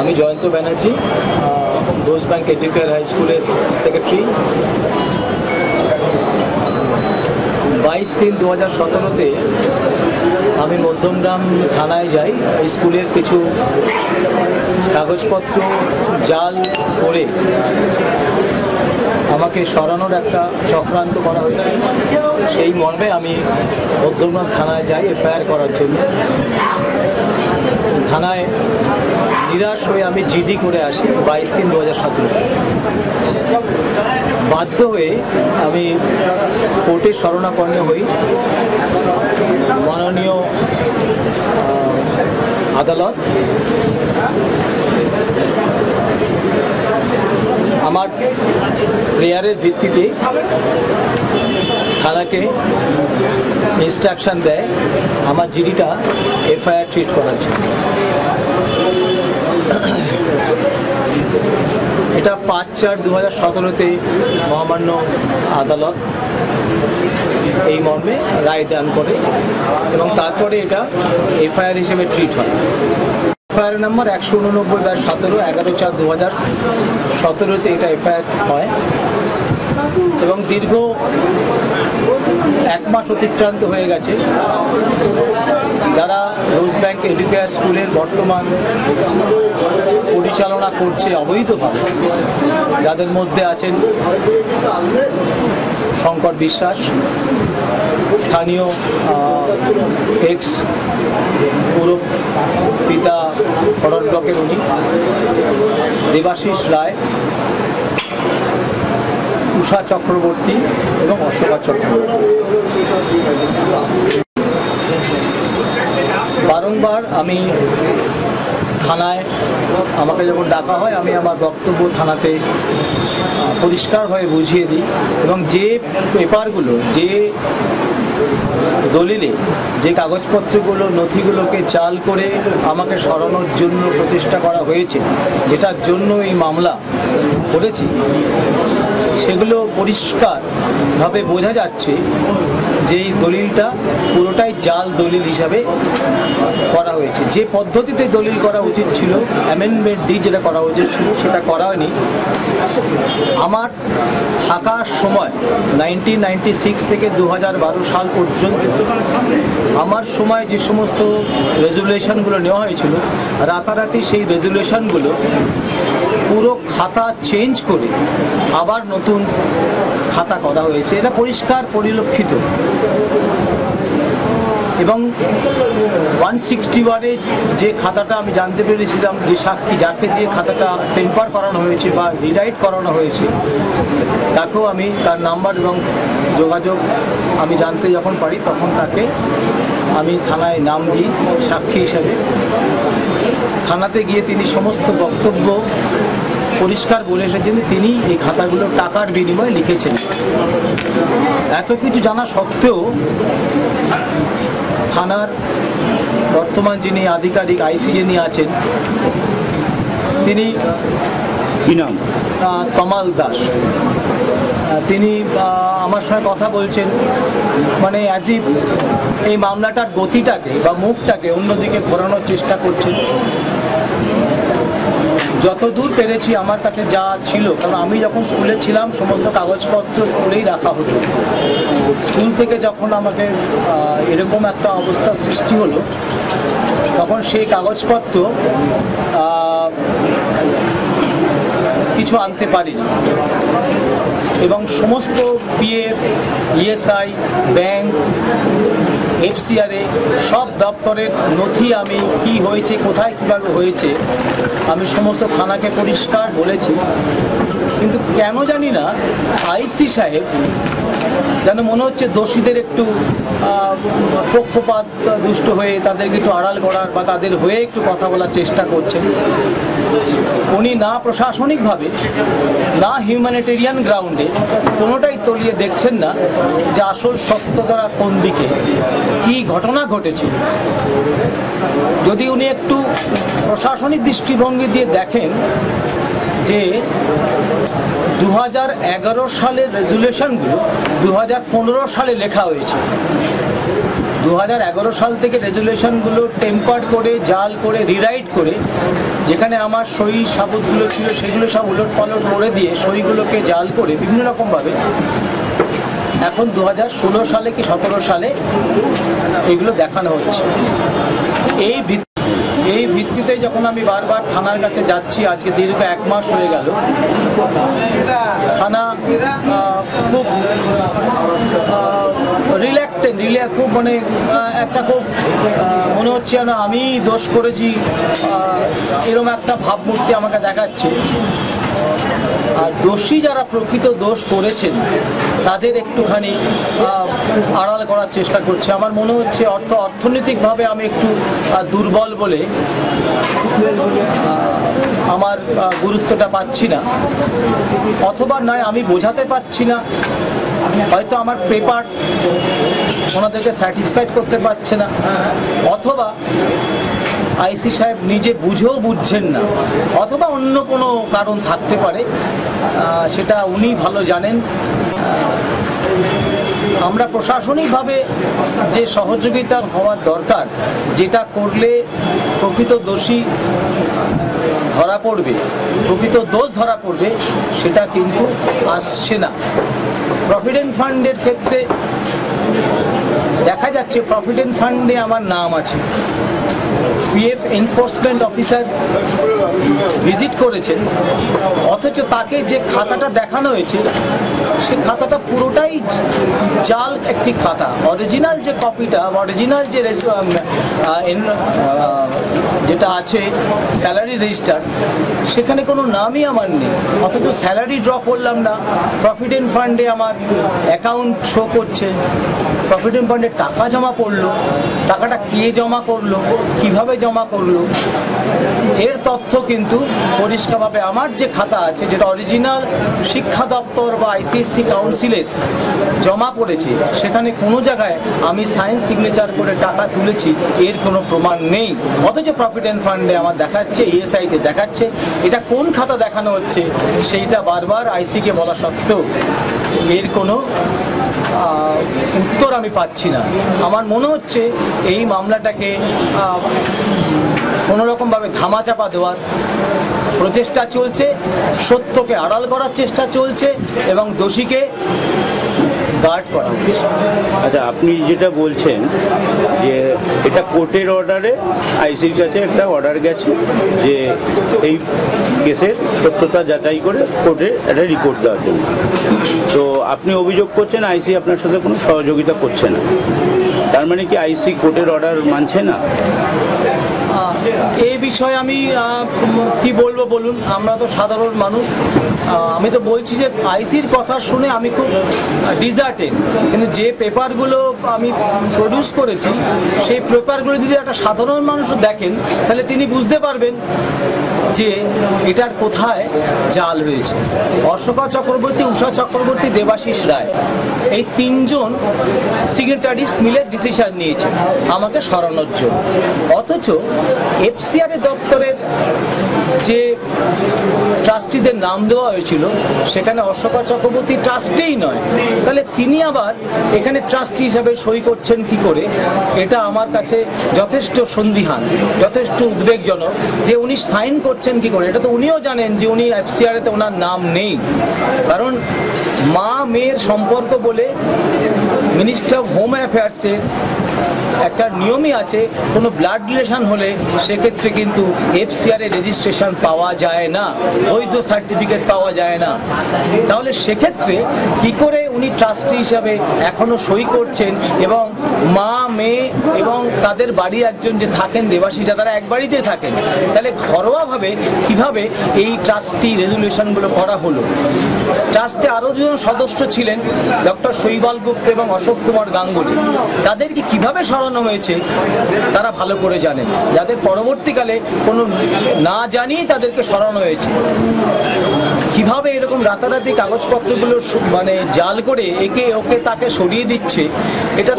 আমি জয়ন্ত ব্যানার্জি, রোজ bank educare high স্কুলের secretary. 22/3/2017-তে আমি মধ্যমগ্রাম থানায় যাই। স্কুলের কিছু কাগজপত্র জাল করে আমাকে সরানোর একটা চক্রান্ত করা হয়েছে। সেই মর্মে আমি মধ্যমগ্রাম থানায় যাই এফআইআর করার জন্য। থানায় নিরাশ হয়ে আমি জিডি করে আসি 22/3/2017। বাধ্য হয়ে আমি কোর্টের শরণাপন্ন হই। মাননীয় আদালত আমার প্রেয়ারের ভিত্তিতে থানাকে ইনস্ট্রাকশন দেয় আমার জিডিটা এফআইআর ট্রিট করার জন্য। এটা 5/4/2017-তে মহামান্য আদালত এই মর্মে রায় দান করে এবং তারপরে এটা এফআইআর হিসেবে ট্রিট হয়। এফআইআর নাম্বার 189/17 11/4/2017-তে এটা এফআইআর হয় এবং দীর্ঘ 1 মাস অতিক্রান্ত হয়ে গেছে। যারা রোজ ব্যাংক এডুকেয়ার স্কুলের বর্তমান পরিচালনা করছে অবৈধভাবে, যাদের মধ্যে আছেন শঙ্কর বিশ্বাস, স্থানীয় এক্স পুর পিতা ফরওয়ার্ড ব্লকের উনি, দেবাশিস রায়, উষা চক্রবর্তী এবং অশোকা চক্রবর্তী। বারংবার আমি থানায়, আমাকে যখন ডাকা হয় আমি আমার বক্তব্য থানাতে পরিষ্কারভাবে বুঝিয়ে দিই এবং যে পেপারগুলো, যে দলিলে যে কাগজপত্রগুলো নথিগুলোকে চাল করে আমাকে সরানোর জন্য প্রচেষ্টা করা হয়েছে, যেটার জন্য এই মামলা করেছি, সেগুলো পরিষ্কারভাবে বোঝা যাচ্ছে যে এই দলিলটা পুরোটাই জাল দলিল হিসাবে করা হয়েছে। যে পদ্ধতিতে দলিল করা উচিত ছিল, অ্যামেন্ডমেন্ট ডি যেটা করা উচিত ছিল, সেটা করা হয়নি। আমার থাকার সময় 1996 থেকে 2012 সাল পর্যন্ত আমার সময় যে সমস্ত রেজুলেশনগুলো নেওয়া হয়েছিল, রাতারাতি সেই রেজুলেশনগুলো পুরো খাতা চেঞ্জ করে আবার নতুন খাতা করা হয়েছে। এটা পরিষ্কার পরিলক্ষিত এবং 161-এ যে খাতাটা আমি জানতে পেরেছিলাম, যে সাক্ষী যাকে দিয়ে খাতাটা টেম্পার করানো হয়েছে বা রিরাইট করানো হয়েছে, তাকেও আমি তার নাম্বার এবং যোগাযোগ আমি জানতে যখন পারি, তখন তাকে আমি থানায় নাম দিই সাক্ষী হিসাবে। থানাতে গিয়ে তিনি সমস্ত বক্তব্য পরিষ্কার বলে এসেছেন যে তিনি এই খাতাগুলো টাকার বিনিময়ে লিখেছেন। এত কিছু জানা সত্ত্বেও থানার বর্তমান যিনি আধিকারিক, আইসি যিনি আছেন, তিনি কি নাম? তমাল দাস, তিনি আমার সঙ্গে কথা বলছেন, মানে অ্যাজ ইফ এই মামলাটার গতিটাকে বা মুখটাকে অন্যদিকে ঘোরানোর চেষ্টা করছেন। যতদূর পেরেছি আমার কাছে যা ছিল, কারণ আমি যখন স্কুলে ছিলাম সমস্ত কাগজপত্র স্কুলেই রাখা হতো। স্কুল থেকে যখন আমাকে এরকম একটা অবস্থা সৃষ্টি হলো, তখন সেই কাগজপত্র কিছু আনতে পারিনি এবং সমস্ত পিএফ, ইএসআই, ব্যাংক, এফসিআরএ সব দপ্তরের নথি আমি কি হয়েছে, কোথায় কীভাবে হয়েছে, আমি সমস্ত থানাকে পরিষ্কার বলেছি। কিন্তু কেন জানি না আইসি সাহেব যেন মনে হচ্ছে দোষীদের একটু পক্ষপাত দুষ্ট হয়ে তাদেরকে একটু আড়াল করার বা তাদের হয়ে একটু কথা বলার চেষ্টা করছেন। উনি না প্রশাসনিকভাবে না হিউম্যানিটেরিয়ান গ্রাউন্ডে কোনোটাই তলিয়ে দেখছেন না যে আসল সত্যতা কোন দিকে, কি ঘটনা ঘটেছে। যদি উনি একটু প্রশাসনিক দৃষ্টিভঙ্গি দিয়ে দেখেন যে 2011 সালের রেজুলেশনগুলো 2015 সালে লেখা হয়েছে, 2011 সাল থেকে রেজুলেশনগুলো টেম্পার করে, জাল করে, রিরাইট করে, যেখানে আমার সই সাবুতগুলো ছিল সেগুলো সব উলট পালট করে দিয়ে সইগুলোকে জাল করে বিভিন্ন রকমভাবে এখন 2016 সালে কি 17 সালে এগুলো দেখানো হচ্ছে। এই ভিত্তিতে যখন আমি বারবার থানার কাছে যাচ্ছি, আজকে দীর্ঘ 1 মাস হয়ে গেল, থানা খুব খুব মানে একটা খুব মনে হচ্ছে না আমি দোষ করেছি এরকম একটা ভাবমূর্তি আমাকে দেখাচ্ছে। আর দোষী যারা প্রকৃত দোষ করেছেন তাদের একটুখানি আড়াল করার চেষ্টা করছে। আমার মনে হচ্ছে অর্থনৈতিকভাবে আমি একটু দুর্বল বলে আমার গুরুত্বটা পাচ্ছি না, অথবা নয় আমি বোঝাতে পারছি না, হয়তো আমার পেপার ওনাদেরকে স্যাটিসফাইড করতে পারছে না, অথবা আইসি সাহেব নিজে বুঝেও বুঝছেন না, অথবা অন্য কোনো কারণ থাকতে পারে, সেটা উনি ভালো জানেন। আমরা প্রশাসনিকভাবে যে সহযোগিতা হওয়ার দরকার, যেটা করলে প্রকৃত দোষী ধরা পড়বে, প্রকৃত দোষ ধরা পড়বে, সেটা কিন্তু আসছে না। প্রভিডেন্ট ফান্ডের ক্ষেত্রে দেখা যাচ্ছে প্রভিডেন্ট ফান্ডে আমার নাম আছে, পিএফ এনফোর্সমেন্ট অফিসার ভিজিট করেছেন, অথচ তাকে যে খাতাটা দেখানো হয়েছে সে খাতাটা পুরোটাই জাল একটি খাতা। অরিজিনাল যে কপিটা, অরিজিনাল যে যেটা আছে স্যালারি রেজিস্টার, সেখানে কোনো নামই আমার নেই, অথচ স্যালারি ড্র করলাম না, প্রভিডেন্ট ফান্ডে আমার অ্যাকাউন্ট শো করছে, প্রভিডেন্ট ফান্ডে টাকা জমা পড়লো, টাকাটা কে জমা করলো, কিভাবে জমা করলো, এর তথ্য কিন্তু পরিষ্কারভাবে আমার যে খাতা আছে, যেটা অরিজিনাল শিক্ষা দপ্তর বা আইসিএসসি কাউন্সিলের জমা পড়েছে, সেখানে কোনো জায়গায় আমি সাইন সিগনেচার করে টাকা তুলেছি এর কোনো প্রমাণ নেই। অথচ প্রভিডেন্ট ফান্ডে আমার দেখাচ্ছে, ইএসআইতে দেখাচ্ছে। এটা কোন খাতা দেখানো হচ্ছে সেইটা বারবার আইসিকে বলা সত্ত্বেও এর কোনো উত্তর আমি পাচ্ছি না। আমার মনে হচ্ছে এই মামলাটাকে কোনোরকমভাবে ধামাচাপা দেওয়ার প্রচেষ্টা চলছে, সত্যকে আড়াল করার চেষ্টা চলছে এবং দোষীকে গার্ড করা হচ্ছে। আচ্ছা, আপনি যেটা বলছেন যে এটা কোর্টের অর্ডারে আইসির কাছে একটা অর্ডার গেছে যে এই কেসের সত্যতা যাচাই করে কোর্টে একটা রিপোর্ট দেওয়ার জন্য, তো আপনি অভিযোগ করছেন আইসি আপনার সাথে কোনো সহযোগিতা করছে না, তার মানে কি আইসি কোর্টের অর্ডার মানছে না? এই বিষয়ে আমি কি বলবো বলুন, আমরা তো সাধারণ মানুষ। আমি তো বলছি যে আইসির কথা শুনে আমি খুব ডিজার্টেড, কিন্তু যে পেপারগুলো আমি প্রডিউস করেছি সেই পেপারগুলো যদি একটা সাধারণ মানুষও দেখেন তাহলে তিনি বুঝতে পারবেন যে এটার কোথায় জাল হয়েছে। অশোকা চক্রবর্তী, উষা চক্রবর্তী, দেবাশিস রায়, এই 3 জন সিগনেটারিস্ট মিলে ডিসিশন নিয়েছে আমাকে সরানোর জন্য, অথচ এফসিআর দপ্তরের যে ট্রাস্টিদের নাম দেওয়া হয়েছিল সেখানে অশোকা চক্রবর্তী ট্রাস্টেই নয়, তাহলে তিনি আবার এখানে ট্রাস্টি হিসাবে সই করছেন কি করে? এটা আমার কাছে যথেষ্ট সন্দিহান, যথেষ্ট উদ্বেগজনক যে উনি সাইন করছেন কি করে। এটা তো উনিও জানেন যে উনি এফসিআরে ওনার নাম নেই, কারণ মা মেয়ের সম্পর্ক বলে মিনিস্টার অফ হোম অ্যাফেয়ার্সের একটা নিয়মই আছে, কোনো ব্লাড রিলেশন হলে সেক্ষেত্রে কিন্তু এফসিআর এর রেজিস্ট্রেশন পাওয়া যায় না, বৈধ সার্টিফিকেট পাওয়া যায় না। তাহলে সেক্ষেত্রে কি করে উনি ট্রাস্টি হিসাবে এখনো সই করছেন এবং মা মেয়ে এবং তাদের বাড়ি একজন যে থাকেন দেবাশিসা, তারা এক বাড়িতে থাকেন, তাহলে ঘরোয়াভাবে কিভাবে এই ট্রাস্টি রেজুলেশনগুলো করা হলো? ট্রাস্টে আরও 2 জন সদস্য ছিলেন, ডক্টর শৈবাল গুপ্ত এবং অশোক কুমার গাঙ্গুলি, তাদেরকে কিভাবে সরানো হয়েছে তারা ভালো করে জানেন, যাদের পরবর্তীকালে কোনো না জানিয়ে তাদেরকে সরানো হয়েছে। কিভাবে এরকম রাতারাতি কাগজপত্রগুলো মানে জাল করে একে ওকে তাকে সরিয়ে দিচ্ছে, এটা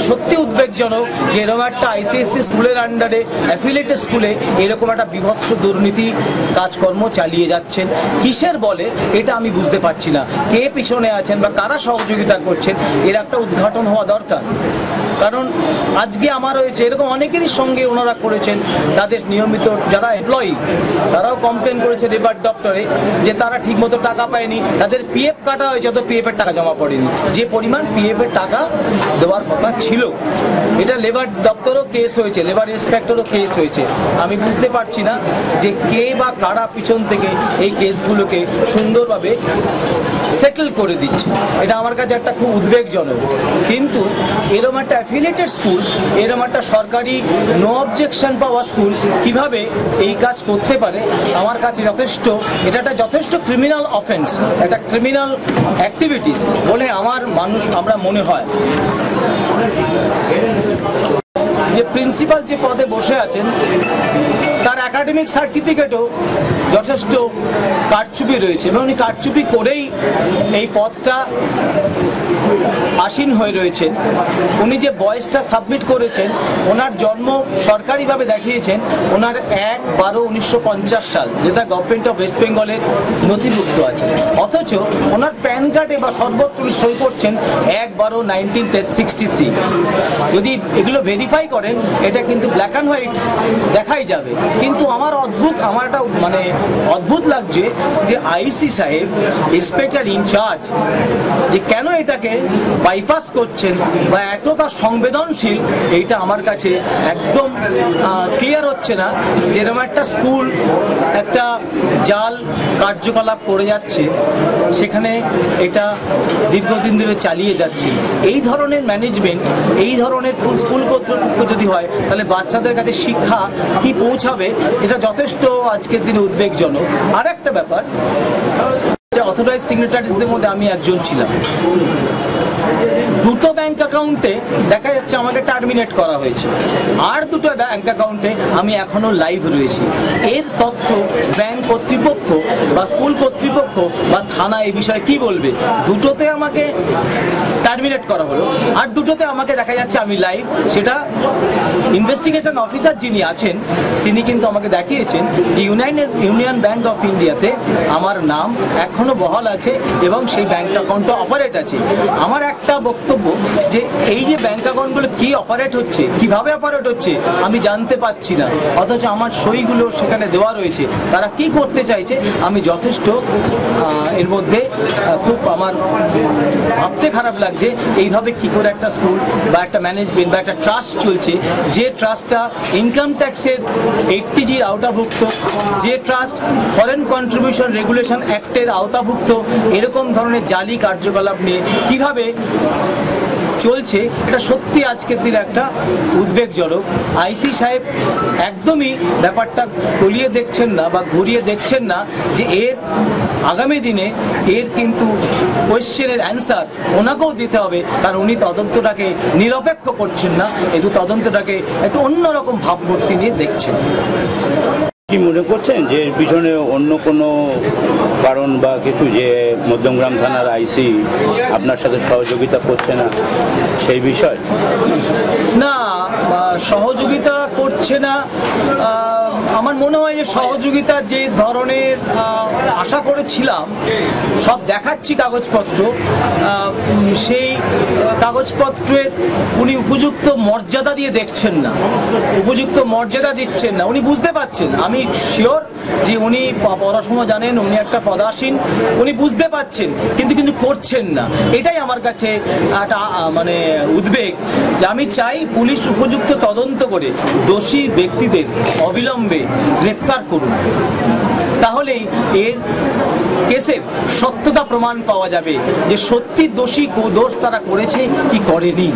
সত্যি উদ্বেগজনক যে এরকম একটা আইসিএসসি স্কুলের আন্ডারে অ্যাফিলিয়েটেড স্কুলে এরকম একটা বিভৎস দুর্নীতি কাজকর্ম চালিয়ে যাচ্ছেন। কিসের বলে এটা আমি বুঝতে পারছি না, কে পিছনে আছেন বা কারা সহযোগিতা করছেন, এর একটা উদ্ঘাটন হওয়া দরকার। কারণ আজকে আমার হয়েছে এরকম অনেকেরই সঙ্গে ওনারা করেছেন, তাদের নিয়মিত যারা এমপ্লয়ি তারাও কমপ্লেন করেছে লেবার দপ্তরে যে তারা ঠিকমতো টাকা পায়নি, তাদের পিএফ কাটা হয়েছে তো পিএফ এর টাকা জমা পড়েনি, যে পরিমাণ পিএফ এর টাকা দেওয়ার কথা ছিল। এটা লেবার দপ্তরও কেস হয়েছে, লেবার ইন্সপেক্টরও কেস হয়েছে। আমি বুঝতে পারছি না যে কে বা কারা পিছন থেকে এই কেসগুলোকে সুন্দরভাবে সেটেল করে দিচ্ছে, এটা আমার কাছে একটা খুব উদ্বেগজনক। কিন্তু এরকম একটা অ্যাফিলিয়েটেড স্কুল, এরকম একটা সরকারি নো অবজেকশন পাওয়া স্কুল কিভাবে এই কাজ করতে পারে আমার কাছে এটা একটা যথেষ্ট ক্রিমিনাল অফেন্স, একটা ক্রিমিনাল অ্যাক্টিভিটিস বলে আমরা মনে হয়। যে প্রিন্সিপাল যে পদে বসে আছেন তার একাডেমিক সার্টিফিকেটও যথেষ্ট কারচুপি রয়েছে এবং উনি কারচুপি করেই এই পদটা আসীন হয়ে রয়েছেন। উনি যে বয়সটা সাবমিট করেছেন, ওনার জন্ম সরকারিভাবে দেখিয়েছেন ওনার 1/12/1950 সাল, যেটা গভর্নমেন্ট অফ ওয়েস্ট বেঙ্গলের নথিভুক্ত আছে, অথচ ওনার প্যান কার্ডে বা সর্বত্র সই করছেন 1/12/1963। যদি এগুলো ভেরিফাই করেন এটা কিন্তু ব্ল্যাক অ্যান্ড হোয়াইট দেখাই যাবে। কিন্তু আমার একটা অদ্ভুত লাগছে যে আইসি সাহেব ইন্সপেক্টর ইনচার্জ যে কেন এটাকে বাইপাস করছেন বা এতটা সংবেদনশীল, এইটা আমার কাছে একদম ক্লিয়ার হচ্ছে না। যেরকম একটা স্কুল একটা জাল কার্যকলাপ করে যাচ্ছে, সেখানে এটা দীর্ঘদিন ধরে চালিয়ে যাচ্ছে। এই ধরনের ম্যানেজমেন্ট, এই ধরনের স্কুল কর্তৃপক্ষ যদি হয় তাহলে বাচ্চাদের কাছে শিক্ষা কি পৌঁছাবে, এটা যথেষ্ট আজকের দিনে উদ্বেগজনক। আর একটা ব্যাপার, অথরাইজ সিগনেটারিজদের মধ্যে আমি একজন ছিলাম। দুটো ব্যাংক অ্যাকাউন্টে দেখা যাচ্ছে আমাকে টার্মিনেট করা হয়েছে, আর দুটো ব্যাংক অ্যাকাউন্টে আমি এখনো লাইভ রয়েছি। এর তথ্য ব্যাংক কর্তৃপক্ষ বা স্কুল কর্তৃপক্ষ বা থানা এই বিষয়ে কি বলবে? দুটোতে আমাকে টার্মিনেট করা হলো, আর দুটোতে আমাকে দেখা যাচ্ছে আমি লাইভ। সেটা ইনভেস্টিগেশন অফিসার যিনি আছেন তিনি কিন্তু আমাকে দেখিয়েছেন যে ইউনিয়ন ব্যাংক অফ ইন্ডিয়াতে আমার নাম এখনো বহাল আছে এবং সেই ব্যাংক অ্যাকাউন্টটা অপারেট আছে। আমার একটা বক্তব্য যে এই যে ব্যাংক অ্যাকাউন্টগুলো কি অপারেট হচ্ছে, কিভাবে অপারেট হচ্ছে আমি জানতে পাচ্ছি না, অথচ আমার সইগুলো সেখানে দেওয়া রয়েছে। তারা কি করতে চাইছে আমি যথেষ্ট এর মধ্যে খুব আমার ভাবতে খারাপ লাগছে। এইভাবে কি করে একটা স্কুল বা একটা ম্যানেজমেন্ট বা একটা ট্রাস্ট চলছে, যে ট্রাস্টটা ইনকাম ট্যাক্সের 80Gর আওতাভুক্ত, যে ট্রাস্ট ফরেন কন্ট্রিবিউশন রেগুলেশন অ্যাক্টের আওতাভুক্ত, এরকম ধরনের জালি কার্যকলাপ নিয়ে কিভাবে চলছে, এটা সত্যি আজকের দিনে একটা উদ্বেগজনক। আইসি সাহেব একদমই ব্যাপারটা তলিয়ে দেখছেন না বা ঘুরিয়ে দেখছেন না যে এর আগামী দিনে এর কিন্তু কোয়েশ্চেনের অ্যান্সার ওনাকেও দিতে হবে, কারণ উনি তদন্তটাকে নিরপেক্ষ করছেন না, একটু তদন্তটাকে একটু অন্যরকম ভাবমূর্তি নিয়ে দেখছেন। কি মনে করছেন যে এর পিছনে অন্য কোনো কারণ বা কিছু, যে মধ্যমগ্রাম থানার আইসি আপনার সাথে সহযোগিতা করছে না সেই বিষয়? না, সহযোগিতা করছে না। আমার মনে হয় যে সহযোগিতা যে ধরনের আশা করেছিলাম, সব দেখাচ্ছি কাগজপত্র, সেই কাগজপত্রের উনি উপযুক্ত মর্যাদা দিয়ে দেখছেন না, উপযুক্ত মর্যাদা দিচ্ছেন না। উনি বুঝতে পারছেন, আমি শিওর যে উনি পড়াশোনা জানেন, উনি একটা পদাসীন, উনি বুঝতে পারছেন, কিন্তু করছেন না। এটাই আমার কাছে একটা উদ্বেগ, যে আমি চাই পুলিশ উপযুক্ত তদন্ত করে দোষী ব্যক্তিদের অবিলম্বে গ্রেপ্তার করুন, তাহলেই এর কেসের সত্যতা প্রমাণ পাওয়া যাবে যে সত্যি দোষী দোষ তারা করেছে কি করেনি।